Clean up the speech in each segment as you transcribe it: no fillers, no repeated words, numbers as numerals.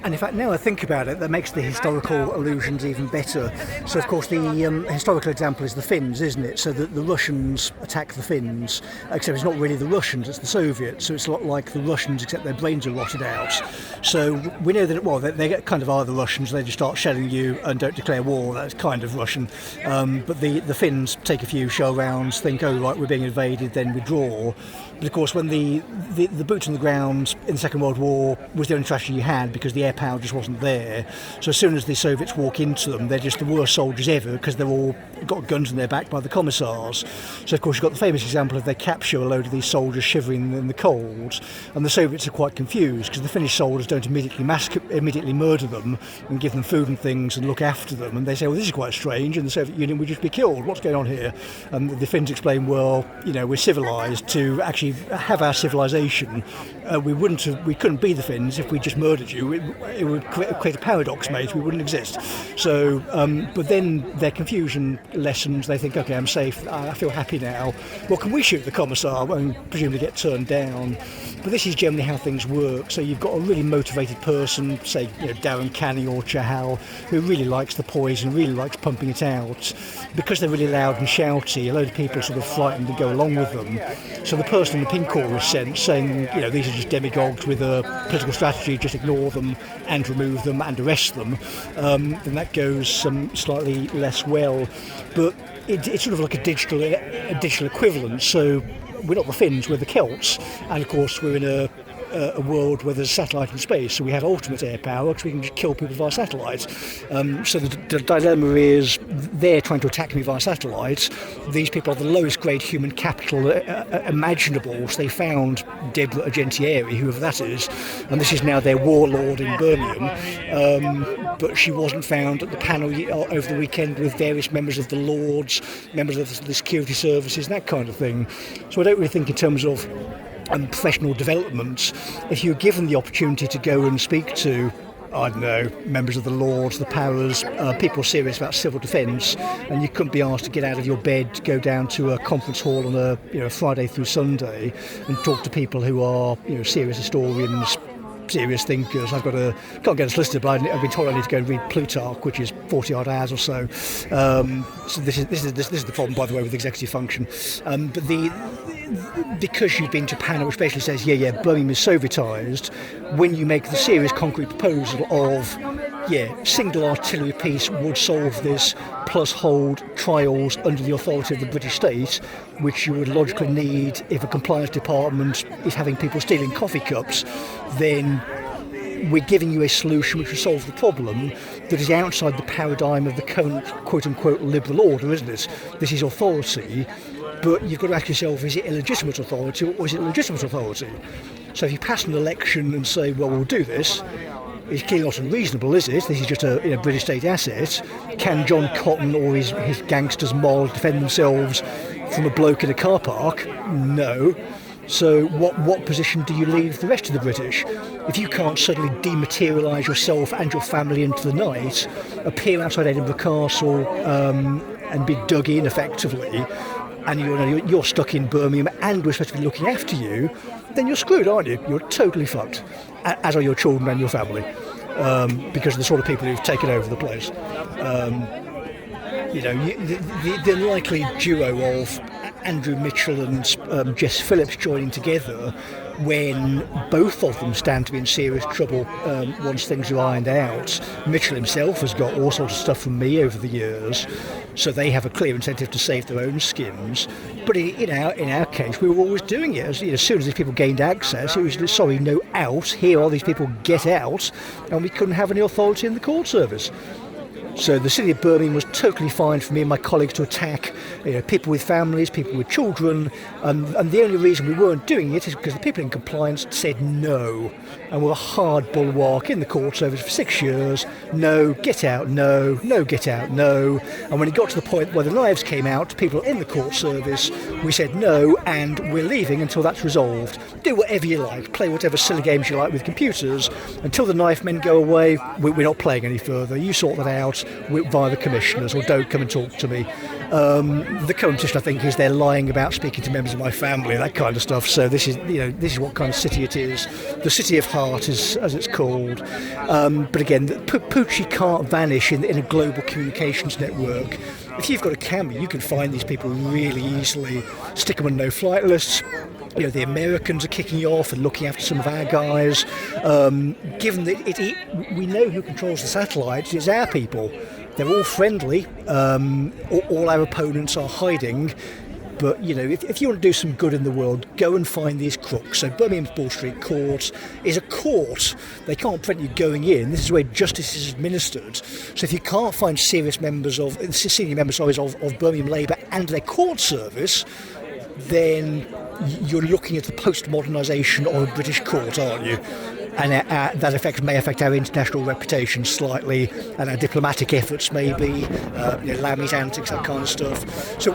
And in fact, now I think about it, that makes the historical allusions even better. So, of course, the historical example is the Finns, isn't it? So the Russians attack the Finns, except it's not really the Russians, it's the Soviets. So it's a lot like the Russians, except their brains are rotted out. So we know that, well, they kind of are the Russians. They just start shelling you and don't declare war. That's kind of Russian. But the Finns take a few shell rounds, think, oh, right, we're being invaded, then withdraw. But of course, when the boots on the ground in the Second World War was the only tragedy you had because the air power just wasn't there. So as soon as the Soviets walk into them, they're just the worst soldiers ever because they're all got guns in their back by the commissars. So of course you've got the famous example of they capture a load of these soldiers shivering in the cold, and the Soviets are quite confused because the Finnish soldiers don't immediately murder them and give them food and things and look after them, and they say, well, this is quite strange, and the Soviet Union would just be killed. What's going on here? And the Finns explain, well, we're civilised. To actually have our civilization, we couldn't be the Finns if we just murdered you. It would create a paradox, mate. We wouldn't exist. So, but then their confusion lessens. They think, okay, I'm safe. I feel happy now. Well, can we shoot the commissar? And presumably get turned down. But this is generally how things work. So you've got a really motivated person, say, Darren Canny or Chahal, who really likes the poison, really likes pumping it out. Because they're really loud and shouty, a load of people are sort of frightened to go along with them. So the person in the pink corps is sent saying, these are just demagogues with a political strategy, just ignore them and remove them and arrest them. Then that goes slightly less well. But it's sort of like a digital equivalent. So we're not the Finns, we're the Celts. And of course we're in a world where there's a satellite in space, so we have ultimate air power because we can just kill people via satellites. So the dilemma is they're trying to attack me via satellites. These people are the lowest grade human capital imaginable. So they found Deborah Agentieri, whoever that is, and this is now their warlord in Birmingham. But she wasn't found at the panel over the weekend with various members of the Lords, members of the security services, that kind of thing. So I don't really think in terms of professional development, if you're given the opportunity to go and speak to, I don't know, members of the Lords, the Powers, people serious about civil defence, and you couldn't be asked to get out of your bed, to go down to a conference hall on a Friday through Sunday and talk to people who are serious historians, serious thinkers. Can't get a solicitor, but I've been told I need to go and read Plutarch, which is 40-odd hours or so. So this is the problem, by the way, with executive function. But because you've been to a panel which basically says, Birmingham is Sovietised, when you make the serious concrete proposal of, single artillery piece would solve this, plus hold trials under the authority of the British state, which you would logically need if a compliance department is having people stealing coffee cups, then we're giving you a solution which will solve the problem that is outside the paradigm of the current quote-unquote liberal order, isn't it? This is authority, but you've got to ask yourself, is it illegitimate authority or is it legitimate authority? So if you pass an election and say, well, we'll do this, it's clearly not unreasonable, is it? This is just a British state asset. Can John Cotton or his gangsters mob defend themselves from a bloke in a car park? No. So what position do you leave the rest of the British? If you can't suddenly dematerialise yourself and your family into the night, appear outside Edinburgh Castle and be dug in effectively, and you're stuck in Birmingham and we're supposed to be looking after you, then you're screwed, aren't you? You're totally fucked, as are your children and your family, because of the sort of people who've taken over the place. The unlikely duo of Andrew Mitchell and Jess Phillips joining together when both of them stand to be in serious trouble once things are ironed out. Mitchell himself has got all sorts of stuff from me over the years, so they have a clear incentive to save their own skins. But in our case, we were always doing it. As soon as these people gained access, it was, sorry, no out, here are these people, get out, and we couldn't have any authority in the court service. So the city of Birmingham was totally fine for me and my colleagues to attack people with families, people with children, and the only reason we weren't doing it is because the people in compliance said no, and were a hard bulwark in the court service for 6 years. No, get out, no, get out, no. And when it got to the point where the knives came out to people in the court service, we said no, and we're leaving until that's resolved. Do whatever you like, play whatever silly games you like with computers. Until the knife men go away, we're not playing any further. You sort that out. out via the commissioners, or don't come and talk to me. The current position, I think, is they're lying about speaking to members of my family, that kind of stuff. So this is what kind of city it is. The City of Heart, as it's called. But again, Poochie can't vanish in a global communications network. If you've got a camera, you can find these people really easily, stick them on no-flight lists. The Americans are kicking off and looking after some of our guys. Given that we know who controls the satellites, it's our people. They're all friendly. All our opponents are hiding. But, if you want to do some good in the world, go and find these crooks. So Birmingham's Ball Street Court is a court. They can't prevent you going in. This is where justice is administered. So if you can't find senior members of Birmingham Labour and their court service, then you're looking at the post-modernisation of a British court, aren't you? And that may affect our international reputation slightly, and our diplomatic efforts maybe, Lammy's antics, that kind of stuff. So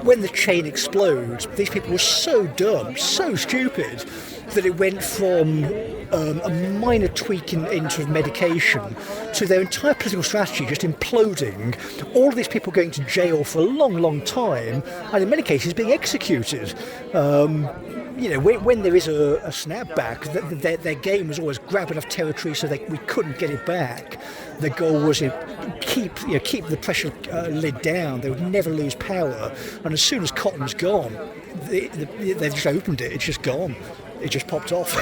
when the chain explodes, these people were so dumb, so stupid, that it went from a minor tweak into medication to their entire political strategy just imploding, all of these people going to jail for a long, long time, and in many cases being executed. When there is a snapback, their game was always grab enough territory so we couldn't get it back. The goal was keep the pressure lid down. They would never lose power. And as soon as cotton's gone, they just opened it. It's just gone. It just popped off.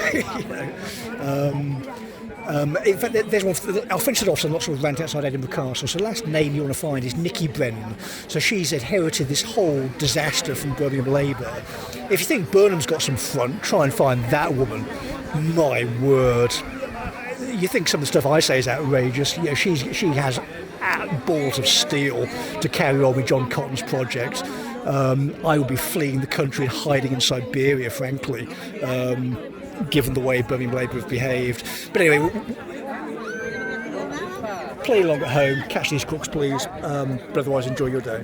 In fact, there's one. I'll finish it off so I'm not sort of rant outside Edinburgh Castle. So the last name you want to find is Nikki Brennan. So she's inherited this whole disaster from Birmingham Labour. If you think Burnham's got some front, try and find that woman. My word. You think some of the stuff I say is outrageous. She has balls of steel to carry on with John Cotton's project. I would be fleeing the country and hiding in Siberia, frankly. Given the way Birmingham Labour have behaved. But anyway, play along at home, catch these crooks please, but otherwise enjoy your day.